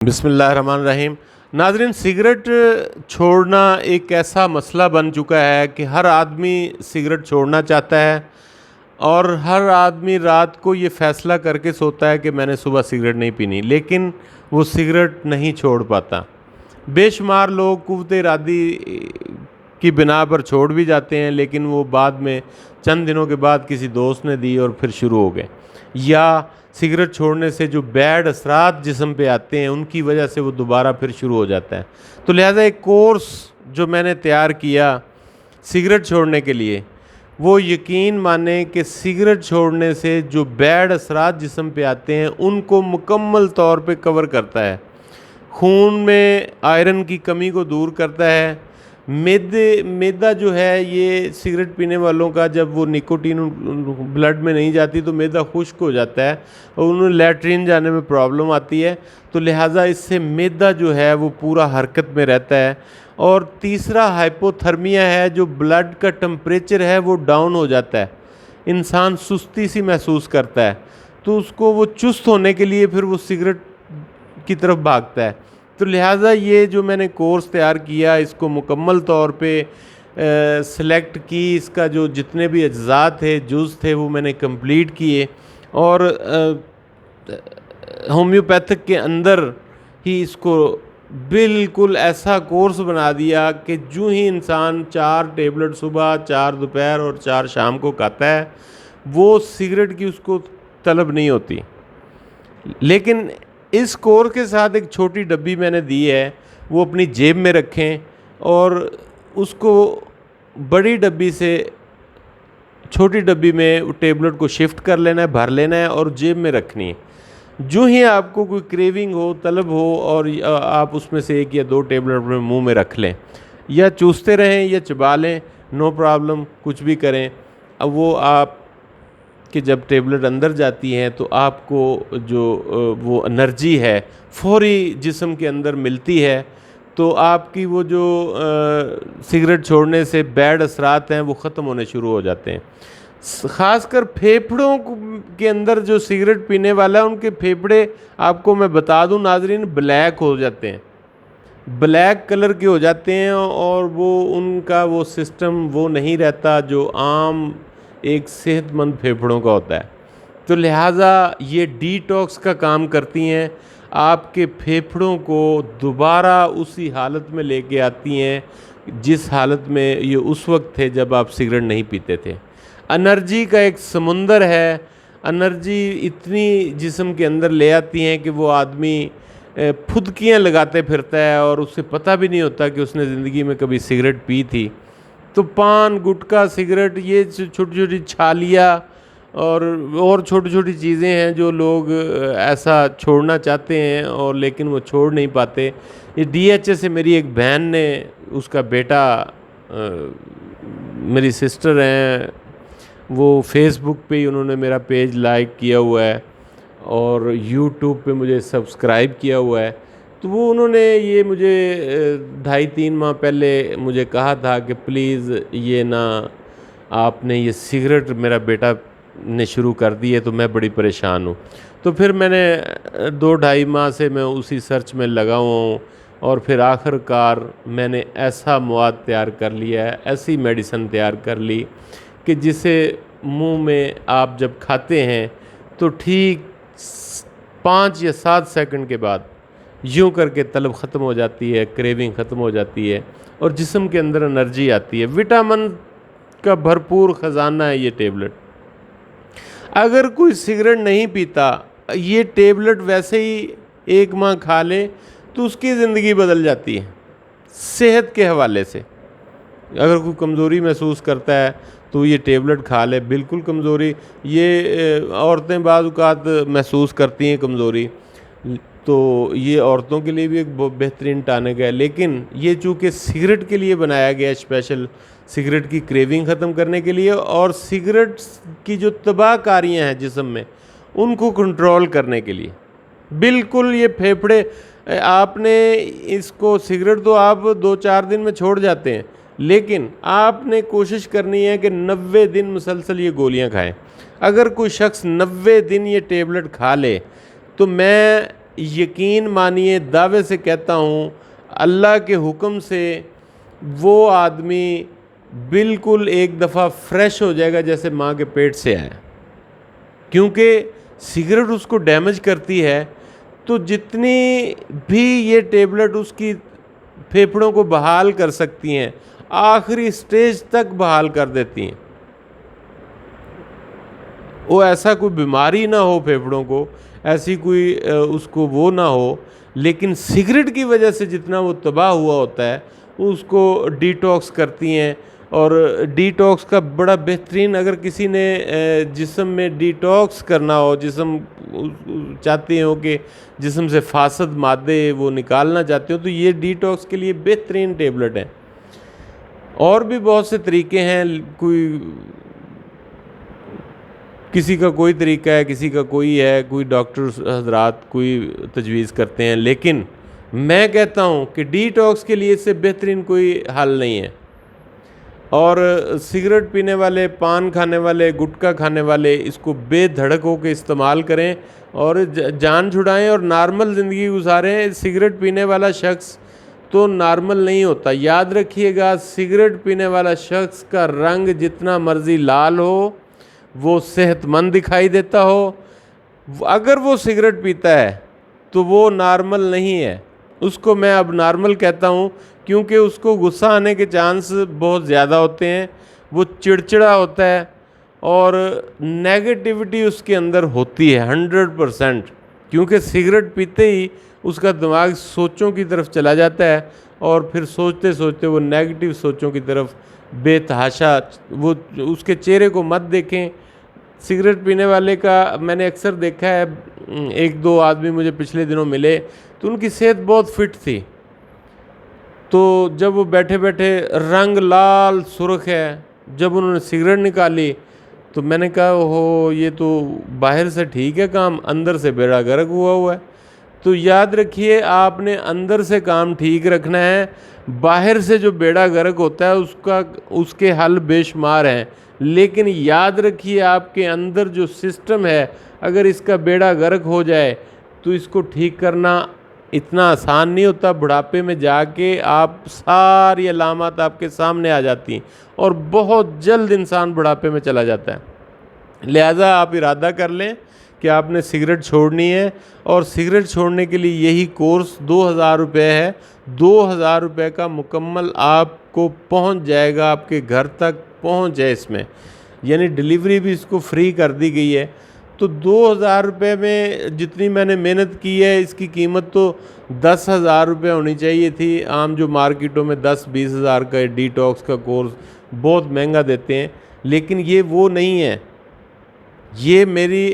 बिस्मिल्लाहिर्रहमानिर्रहीम। नाज़रीन, सिगरेट छोड़ना एक ऐसा मसला बन चुका है कि हर आदमी सिगरेट छोड़ना चाहता है और हर आदमी रात को ये फ़ैसला करके सोता है कि मैंने सुबह सिगरेट नहीं पीनी, लेकिन वो सिगरेट नहीं छोड़ पाता। बेशुमार लोग क़ुव्वत इरादी की बिना पर छोड़ भी जाते हैं, लेकिन वो बाद में चंद दिनों के बाद किसी दोस्त ने दी और फिर शुरू हो गए। या सिगरेट छोड़ने से जो बैड असरात जिस्म पे आते हैं, उनकी वजह से वो दोबारा फिर शुरू हो जाता है। तो लिहाजा एक कोर्स जो मैंने तैयार किया सिगरेट छोड़ने के लिए, वो यकीन माने कि सिगरेट छोड़ने से जो बैड असरात जिस्म पे आते हैं उनको मुकम्मल तौर पे कवर करता है। खून में आयरन की कमी को दूर करता है। मैदा जो है, ये सिगरेट पीने वालों का जब वो निकोटीन ब्लड में नहीं जाती तो मैदा खुश्क हो जाता है और उन्हें लैट्रिन जाने में प्रॉब्लम आती है। तो लिहाजा इससे मैदा जो है वो पूरा हरकत में रहता है। और तीसरा हाइपोथर्मिया है, जो ब्लड का टेम्परेचर है वो डाउन हो जाता है, इंसान सुस्ती सी महसूस करता है, तो उसको वो चुस्त होने के लिए फिर वो सिगरेट की तरफ भागता है। तो लिहाजा ये जो मैंने कोर्स तैयार किया, इसको मुकम्मल तौर पे सेलेक्ट की, इसका जो जितने भी अज्जा थे, जुज़ थे, वो मैंने कंप्लीट किए और होम्योपैथिक के अंदर ही इसको बिल्कुल ऐसा कोर्स बना दिया कि जो ही इंसान 4 टेबलेट सुबह, 4 दोपहर और 4 शाम को खाता है, वो सिगरेट की उसको तलब नहीं होती। लेकिन इस कोर्स के साथ एक छोटी डब्बी मैंने दी है, वो अपनी जेब में रखें और उसको बड़ी डब्बी से छोटी डब्बी में टेबलेट को शिफ्ट कर लेना है, भर लेना है और जेब में रखनी है। जो ही आपको कोई क्रेविंग हो, तलब हो, और आप उसमें से 1 या 2 टेबलेट अपने मुंह में रख लें, या चूसते रहें या चबा लें, नो प्रॉब्लम, कुछ भी करें। अब वो आप कि जब टेबलेट अंदर जाती हैं तो आपको जो वो एनर्जी है फौरी जिस्म के अंदर मिलती है, तो आपकी वो जो सिगरेट छोड़ने से बैड असरात हैं वो ख़त्म होने शुरू हो जाते हैं। ख़ासकर फेफड़ों के अंदर जो सिगरेट पीने वाला है, उनके फेफड़े, आपको मैं बता दूं नाजरीन, ब्लैक हो जाते हैं, ब्लैक कलर के हो जाते हैं और वो उनका वो सिस्टम वो नहीं रहता जो आम एक सेहतमंद फेफड़ों का होता है। तो लिहाजा ये डिटॉक्स का काम करती हैं, आपके फेफड़ों को दोबारा उसी हालत में लेके आती हैं जिस हालत में ये उस वक्त थे जब आप सिगरेट नहीं पीते थे। एनर्जी का एक समुंदर है, एनर्जी इतनी जिस्म के अंदर ले आती हैं कि वो आदमी फुदकियाँ लगाते फिरता है और उसे पता भी नहीं होता कि उसने ज़िंदगी में कभी सिगरेट पी थी। तो पान, गुटखा, सिगरेट, ये छोटी छोटी छालियाँ और छोटी छोटी चीज़ें हैं जो लोग ऐसा छोड़ना चाहते हैं और लेकिन वो छोड़ नहीं पाते। ये DHA से मेरी एक बहन ने, उसका बेटा, मेरी सिस्टर हैं, वो फेसबुक पे ही उन्होंने मेरा पेज लाइक किया हुआ है और यूट्यूब पे मुझे सब्सक्राइब किया हुआ है। तो वो उन्होंने ये मुझे 2.5-3 माह पहले मुझे कहा था कि प्लीज़ ये ना, आपने ये सिगरेट मेरा बेटा ने शुरू कर दी है तो मैं बड़ी परेशान हूँ। तो फिर मैंने 2-2.5 माह से मैं उसी सर्च में लगा हुआ हूँ और फिर आखिरकार मैंने ऐसा मवाद तैयार कर लिया है, ऐसी मेडिसिन तैयार कर ली कि जिसे मुंह में आप जब खाते हैं तो ठीक 5 या 7 सेकंड के बाद यूँ करके तलब ख़त्म हो जाती है, क्रेविंग ख़त्म हो जाती है और जिस्म के अंदर एनर्जी आती है। विटामिन का भरपूर ख़जाना है ये टेबलेट। अगर कोई सिगरेट नहीं पीता, ये टेबलेट वैसे ही 1 माह खा ले तो उसकी ज़िंदगी बदल जाती है सेहत के हवाले से। अगर कोई कमज़ोरी महसूस करता है तो ये टेबलेट खा ले, बिल्कुल कमज़ोरी, ये औरतें बाज़ औक़ात महसूस करती हैं कमज़ोरी, तो ये औरतों के लिए भी एक बेहतरीन टॉनिक है। लेकिन ये चूँकि सिगरेट के लिए बनाया गया, स्पेशल सिगरेट की क्रेविंग ख़त्म करने के लिए और सिगरेट की जो तबाहकारियाँ हैं जिस्म में, उनको कंट्रोल करने के लिए। बिल्कुल ये फेफड़े, आपने इसको, सिगरेट तो आप 2-4 दिन में छोड़ जाते हैं, लेकिन आपने कोशिश करनी है कि 90 दिन मुसलसल ये गोलियां खाएं। अगर कोई शख्स 90 दिन ये टेबलेट खा ले तो मैं यकीन मानिए, दावे से कहता हूँ, अल्लाह के हुक्म से वो आदमी बिल्कुल एक दफ़ा फ्रेश हो जाएगा जैसे माँ के पेट से आया। क्योंकि सिगरेट उसको डैमेज करती है, तो जितनी भी ये टेबलेट उसकी फेफड़ों को बहाल कर सकती हैं, आखिरी स्टेज तक बहाल कर देती हैं। वो ऐसा कोई बीमारी ना हो फेफड़ों को, ऐसी कोई उसको वो ना हो, लेकिन सिगरेट की वजह से जितना वो तबाह हुआ होता है उसको डिटॉक्स करती हैं। और डिटॉक्स का बड़ा बेहतरीन, अगर किसी ने जिस्म में डिटॉक्स करना हो, जिस्म चाहते हो कि जिस्म से फासद मादे वो निकालना चाहते हो, तो ये डिटॉक्स के लिए बेहतरीन टेबलेट है। और भी बहुत से तरीके हैं, किसी का कोई तरीका है, किसी का कोई है, कोई डॉक्टर हजरात कोई तजवीज़ करते हैं, लेकिन मैं कहता हूँ कि डिटॉक्स के लिए इससे बेहतरीन कोई हल नहीं है। और सिगरेट पीने वाले, पान खाने वाले, गुटखा खाने वाले इसको बेधड़क होकर इस्तेमाल करें और जान छुड़ाएं और नॉर्मल ज़िंदगी गुजारें। सिगरेट पीने वाला शख्स तो नॉर्मल नहीं होता। याद रखिएगा, सिगरेट पीने वाला शख्स का रंग जितना मर्ज़ी लाल हो, वो सेहतमंद दिखाई देता हो, अगर वो सिगरेट पीता है तो वो नॉर्मल नहीं है। उसको मैं अब नॉर्मल कहता हूँ, क्योंकि उसको गुस्सा आने के चांस बहुत ज़्यादा होते हैं, वो चिड़चिड़ा होता है और नेगेटिविटी उसके अंदर होती है 100%। क्योंकि सिगरेट पीते ही उसका दिमाग सोचों की तरफ चला जाता है और फिर सोचते सोचते वो नेगेटिव सोचों की तरफ बेतहाशा, वो उसके चेहरे को मत देखें। सिगरेट पीने वाले का मैंने अक्सर देखा है, एक दो आदमी मुझे पिछले दिनों मिले तो उनकी सेहत बहुत फिट थी, तो जब वो बैठे बैठे रंग लाल सुर्ख है, जब उन्होंने सिगरेट निकाली तो मैंने कहा हो, ये तो बाहर से ठीक है काम, अंदर से बेड़ा गर्क हुआ है। तो याद रखिए, आपने अंदर से काम ठीक रखना है, बाहर से जो बेड़ा गर्क होता है उसके हल बेशुमार हैं, लेकिन याद रखिए आपके अंदर जो सिस्टम है, अगर इसका बेड़ा गर्क हो जाए तो इसको ठीक करना इतना आसान नहीं होता। बुढ़ापे में जाके आप सारी अलामत आपके सामने आ जाती हैं और बहुत जल्द इंसान बुढ़ापे में चला जाता है। लिहाजा आप इरादा कर लें कि आपने सिगरेट छोड़नी है, और सिगरेट छोड़ने के लिए यही कोर्स 2000 रुपये है। 2000 रुपये का मुकम्मल आपको पहुंच जाएगा, आपके घर तक पहुंच जाए इसमें, यानी डिलीवरी भी इसको फ्री कर दी गई है। तो 2000 रुपये में जितनी मैंने मेहनत की है, इसकी कीमत तो 10,000 रुपये होनी चाहिए थी। आम जो मार्केटों में 10-20 हज़ार का डिटॉक्स का कोर्स बहुत महंगा देते हैं, लेकिन ये वो नहीं है। ये मेरी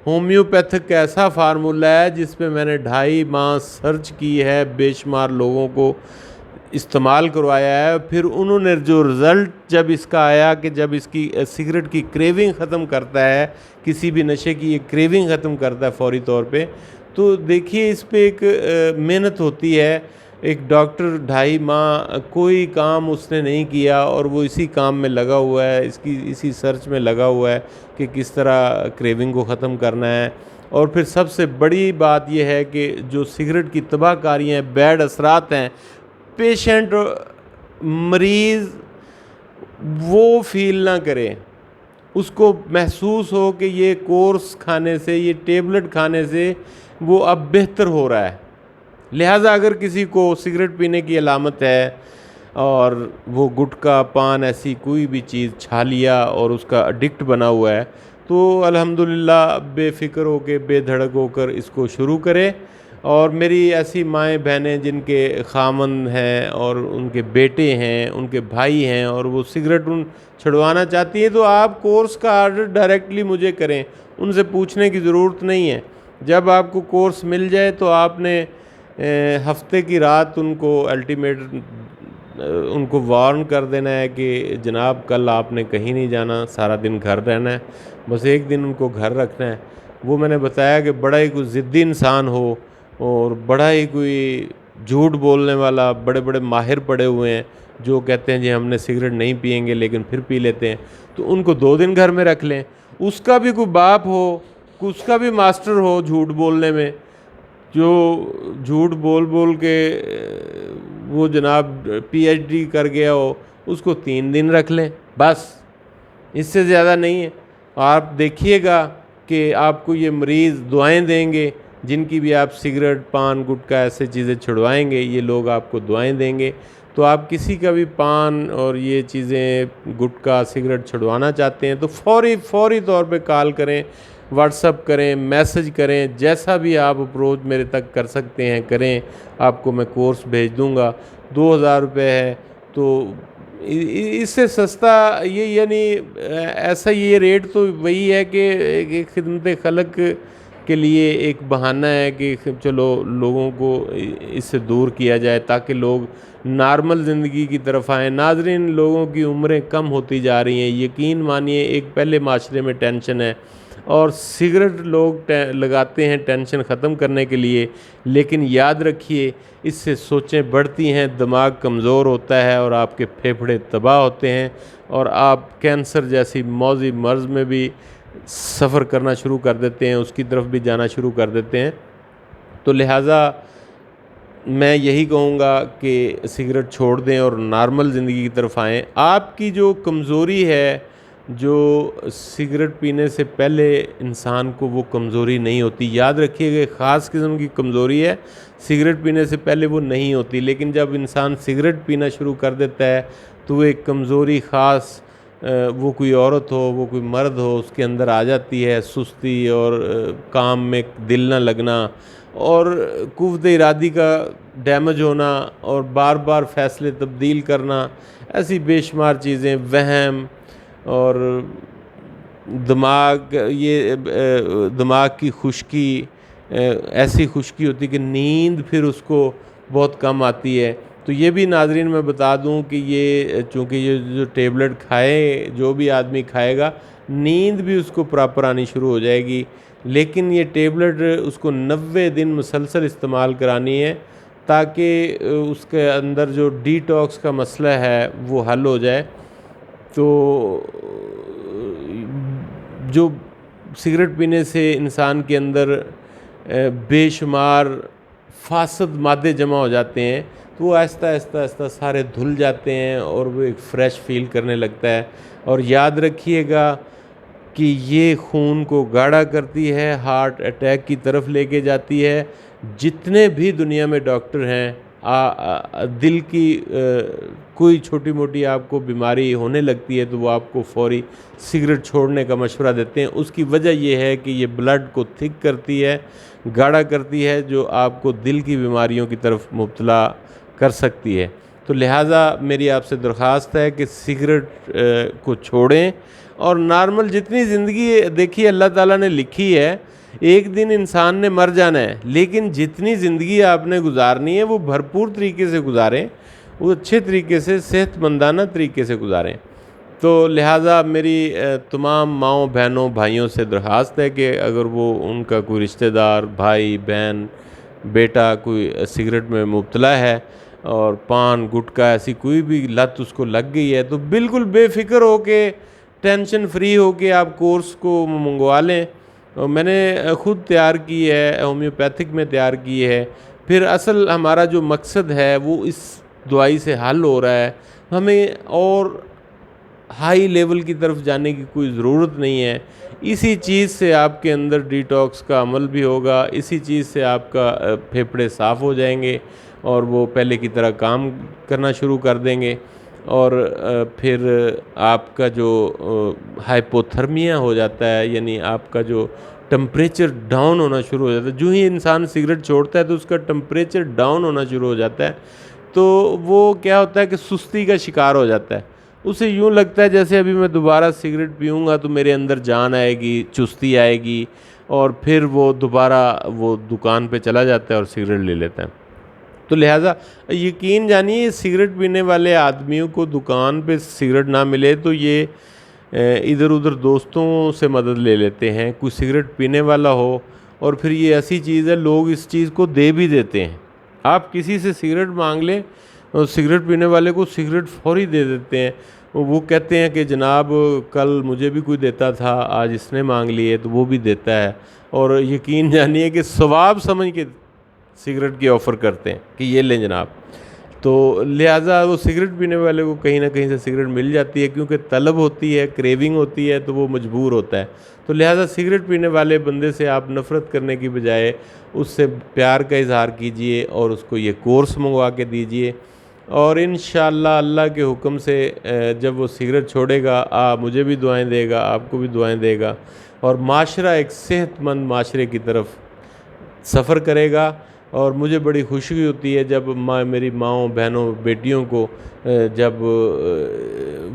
होम्योपैथिक ऐसा फार्मूला है जिस पे मैंने 2.5 माह सर्च की है, बेशुमार लोगों को इस्तेमाल करवाया है, फिर उन्होंने जो रिज़ल्ट जब इसका आया कि जब इसकी सिगरेट की क्रेविंग ख़त्म करता है, किसी भी नशे की ये क्रेविंग ख़त्म करता है फ़ौरी तौर पे, तो देखिए इस पे एक मेहनत होती है। एक डॉक्टर 2.5 माह कोई काम उसने नहीं किया और वो इसी काम में लगा हुआ है, इसी सर्च में लगा हुआ है कि किस तरह क्रेविंग को ख़त्म करना है। और फिर सबसे बड़ी बात यह है कि जो सिगरेट की तबाहकारियाँ हैं, बैड असरात हैं, पेशेंट मरीज़ वो फील ना करे, उसको महसूस हो कि ये कोर्स खाने से, ये टेबलेट खाने से वो अब बेहतर हो रहा है। लिहाजा अगर किसी को सिगरेट पीने की अलामत है और वो गुटखा, पान, ऐसी कोई भी चीज़ छा लिया और उसका एडिक्ट बना हुआ है, तो अल्हम्दुलिल्लाह बेफ़िक्र होकर, बेधड़क होकर इसको शुरू करें। और मेरी ऐसी माएँ बहनें जिनके खामन हैं और उनके बेटे हैं, उनके भाई हैं, और वो सिगरेट छुड़वाना चाहती हैं, तो आप कोर्स का आर्डर डायरेक्टली मुझे करें, उनसे पूछने की ज़रूरत नहीं है। जब आपको कोर्स मिल जाए तो आपने हफ्ते की रात उनको अल्टीमेट उनको वार्न कर देना है कि जनाब कल आपने कहीं नहीं जाना, सारा दिन घर रहना है, बस एक दिन उनको घर रखना है। वो मैंने बताया कि बड़ा ही कोई ज़िद्दी इंसान हो और बड़ा ही कोई झूठ बोलने वाला, बड़े बड़े माहिर पड़े हुए हैं जो कहते हैं जी हमने सिगरेट नहीं पिएंगे लेकिन फिर पी लेते हैं, तो उनको 2 दिन घर में रख लें। उसका भी कोई बाप हो, उसका भी मास्टर हो झूठ बोलने में, जो झूठ बोल बोल के वो जनाब पीएचडी कर गया हो, उसको 3 दिन रख लें, बस, इससे ज़्यादा नहीं है। आप देखिएगा कि आपको ये मरीज़ दुआएं देंगे, जिनकी भी आप सिगरेट, पान, गुटखा ऐसे चीज़ें छुड़वाएंगे, ये लोग आपको दुआएं देंगे। तो आप किसी का भी पान और ये चीज़ें, गुटखा, सिगरेट छुड़वाना चाहते हैं तो फौरी तौर पे कॉल करें, व्हाट्सअप करें, मैसेज करें, जैसा भी आप अप्रोच मेरे तक कर सकते हैं करें। आपको मैं कोर्स भेज दूंगा, 2000 रुपये है। तो इससे सस्ता ये, यानी ऐसा ये रेट तो वही है कि खिदमत खलक के लिए एक बहाना है कि चलो लोगों को इससे दूर किया जाए ताकि लोग नॉर्मल ज़िंदगी की तरफ आएँ। नाज़रीन, लोगों की उम्रें कम होती जा रही हैं, यकीन मानिए। एक पहले माशरे में टेंशन है और सिगरेट लोग लगाते हैं टेंशन ख़त्म करने के लिए, लेकिन याद रखिए इससे सोचें बढ़ती हैं, दिमाग कमज़ोर होता है और आपके फेफड़े तबाह होते हैं और आप कैंसर जैसी मौजी मर्ज़ में भी सफ़र करना शुरू कर देते हैं, उसकी तरफ भी जाना शुरू कर देते हैं। तो लिहाजा मैं यही कहूँगा कि सिगरेट छोड़ दें और नॉर्मल ज़िंदगी की तरफ आएँ। आपकी जो कमज़ोरी है, जो सिगरेट पीने से पहले इंसान को वो कमज़ोरी नहीं होती, याद रखिएगा, एक ख़ास किस्म की कमज़ोरी है, सिगरेट पीने से पहले वो नहीं होती। लेकिन जब इंसान सिगरेट पीना शुरू कर देता है तो वो एक कमज़ोरी ख़ास, वो कोई औरत हो, वो कोई मर्द हो, उसके अंदर आ जाती है, सुस्ती और काम में दिल न लगना और कुव्वत इरादी का डैमेज होना और बार बार फ़ैसले तब्दील करना, ऐसी बेशुमार चीज़ें, वहम और दिमाग की खुश्की, ऐसी खुश्की होती कि नींद फिर उसको बहुत कम आती है। तो ये भी नाज़रीन मैं बता दूं कि ये चूँकि ये जो टेबलेट खाए, जो भी आदमी खाएगा, नींद भी उसको प्रॉपर आनी शुरू हो जाएगी। लेकिन ये टेबलेट उसको 90 दिन मुसलसल इस्तेमाल करानी है ताकि उसके अंदर जो डिटॉक्स का मसला है वो हल हो जाए। तो जो सिगरेट पीने से इंसान के अंदर बेशुमार फासद मादे जमा हो जाते हैं, तो वो आहिस्ता आहिस्ता आहिस्ता सारे धुल जाते हैं और वो एक फ़्रेश फील करने लगता है। और याद रखिएगा कि ये खून को गाढ़ा करती है, हार्ट अटैक की तरफ लेके जाती है। जितने भी दुनिया में डॉक्टर हैं, दिल की कोई छोटी मोटी आपको बीमारी होने लगती है तो वो आपको फौरी सिगरेट छोड़ने का मशवरा देते हैं। उसकी वजह ये है कि ये ब्लड को थिक करती है, गाढ़ा करती है, जो आपको दिल की बीमारियों की तरफ मुब्तला कर सकती है। तो लिहाजा मेरी आपसे दरख्वास्त है कि सिगरेट को छोड़ें और नॉर्मल जितनी ज़िंदगी, देखिए अल्लाह ताला ने लिखी है, एक दिन इंसान ने मर जाना है, लेकिन जितनी ज़िंदगी आपने गुजारनी है वो भरपूर तरीके से गुजारें, वो अच्छे तरीके से, सेहतमंदाना तरीके से गुजारें। तो लिहाजा मेरी तमाम माँओं, बहनों, भाइयों से दरख्वास्त है कि अगर वो उनका कोई रिश्तेदार, भाई, बहन, बेटा कोई सिगरेट में मुब्तला है और पान, गुटखा, ऐसी कोई भी लत उसको लग गई है, तो बिल्कुल बेफिक्र हो के, टेंशन फ्री हो के आप कोर्स को मंगवा लें। और मैंने ख़ुद तैयार की है, होम्योपैथिक में तैयार की है। फिर असल हमारा जो मकसद है वो इस दवाई से हल हो रहा है, हमें और हाई लेवल की तरफ जाने की कोई ज़रूरत नहीं है। इसी चीज़ से आपके अंदर डिटॉक्स का अमल भी होगा, इसी चीज़ से आपका फेफड़े साफ़ हो जाएंगे और वो पहले की तरह काम करना शुरू कर देंगे। और फिर आपका जो हाइपोथर्मिया हो जाता है, यानी आपका जो टेम्परेचर डाउन होना शुरू हो जाता है, जो ही इंसान सिगरेट छोड़ता है तो उसका टेम्परेचर डाउन होना शुरू हो जाता है। तो वो क्या होता है कि सुस्ती का शिकार हो जाता है। उसे यूँ लगता है जैसे अभी मैं दोबारा सिगरेट पीऊँगा तो मेरे अंदर जान आएगी, चुस्ती आएगी, और फिर वो दोबारा वो दुकान पे चला जाता है और सिगरेट ले लेता है। तो लिहाजा यकीन जानिए, सिगरेट पीने वाले आदमियों को दुकान पे सिगरेट ना मिले तो ये इधर उधर दोस्तों से मदद ले लेते हैं, कोई सिगरेट पीने वाला हो, और फिर ये ऐसी चीज़ है, लोग इस चीज़ को दे भी देते हैं। आप किसी से सिगरेट मांग लें और सिगरेट पीने वाले को सिगरेट फौरी दे देते हैं। वो कहते हैं कि जनाब कल मुझे भी कोई देता था, आज इसने मांग लिए, तो वो भी देता है। और यकीन जानिए कि सवाब समझ के सिगरेट की ऑफ़र करते हैं कि ये लें जनाब। तो लिहाजा वो सिगरेट पीने वाले को कहीं ना कहीं से सिगरेट मिल जाती है, क्योंकि तलब होती है, क्रेविंग होती है, तो वो मजबूर होता है। तो लिहाजा सिगरेट पीने वाले बंदे से आप नफ़रत करने की बजाय उससे प्यार का इज़हार कीजिए और उसको ये कोर्स मंगवा के दीजिए, और इंशाअल्लाह अल्लाह के हुक्म से जब वो सिगरेट छोड़ेगा, मुझे भी दुआएं देगा, आपको भी दुआएं देगा, और माशरा एक सेहतमंद माशरे की तरफ सफ़र करेगा। और मुझे बड़ी खुशी होती है जब मेरी माँओं, बहनों, बेटियों को जब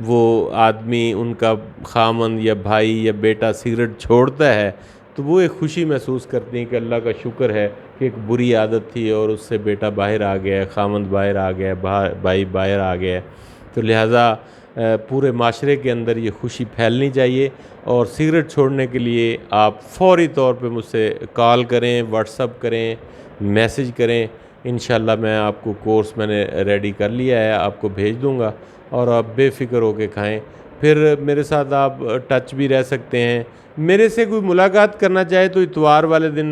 वो आदमी, उनका खामन या भाई या बेटा सिगरेट छोड़ता है, तो वो एक खुशी महसूस करती हैं कि अल्लाह का शुक्र है कि एक बुरी आदत थी और उससे बेटा बाहर आ गया है, खामन बाहर आ गया है, भाई बाहर आ गया है। तो लिहाजा पूरे माशरे के अंदर ये खुशी फैलनी चाहिए। और सिगरेट छोड़ने के लिए आप फ़ौरी तौर पे मुझसे कॉल करें, व्हाट्सअप करें, मैसेज करें। इंशाल्लाह मैं आपको कोर्स मैंने रेडी कर लिया है, आपको भेज दूंगा और आप बेफ़िक्र होकर खाएं। फिर मेरे साथ आप टच भी रह सकते हैं। मेरे से कोई मुलाकात करना चाहे तो इतवार वाले दिन,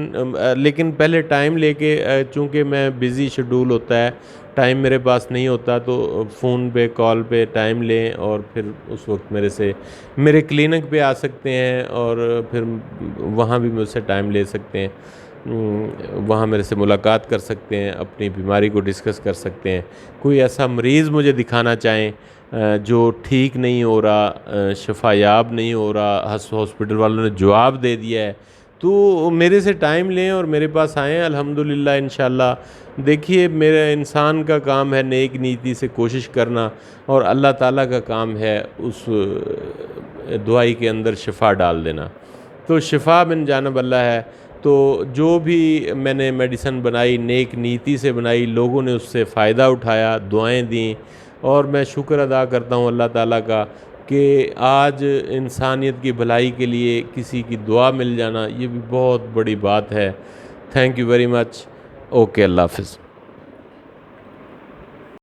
लेकिन पहले टाइम लेके, चूँकि मैं बिज़ी शेड्यूल होता है, टाइम मेरे पास नहीं होता, तो फ़ोन पे, कॉल पे टाइम लें और फिर उस वक्त मेरे क्लिनिक पे आ सकते हैं और फिर वहाँ भी मुझसे टाइम ले सकते हैं। वहाँ मेरे से मुलाकात कर सकते हैं, अपनी बीमारी को डिस्कस कर सकते हैं। कोई ऐसा मरीज़ मुझे दिखाना चाहें जो ठीक नहीं हो रहा, शफ़ायाब नहीं हो रहा, हॉस्पिटल वालों ने जवाब दे दिया है, तो मेरे से टाइम लें और मेरे पास आएँ। अल्हम्दुलिल्लाह इंशाअल्लाह। देखिए, मेरा इंसान का काम है नेक नीति से कोशिश करना, और अल्लाह ताला का काम है उस दवाई के अंदर शिफा डाल देना। तो शिफा बिन जानब अल्लाह है। तो जो भी मैंने मेडिसिन बनाई, नेक नीति से बनाई, लोगों ने उससे फ़ायदा उठाया, दुआएं दी, और मैं शुक्र अदा करता हूँ अल्लाह ताला का कि आज इंसानियत की भलाई के लिए किसी की दुआ मिल जाना, ये भी बहुत बड़ी बात है। Thank you very much. Okay, अल्लाह हाफ़िज़।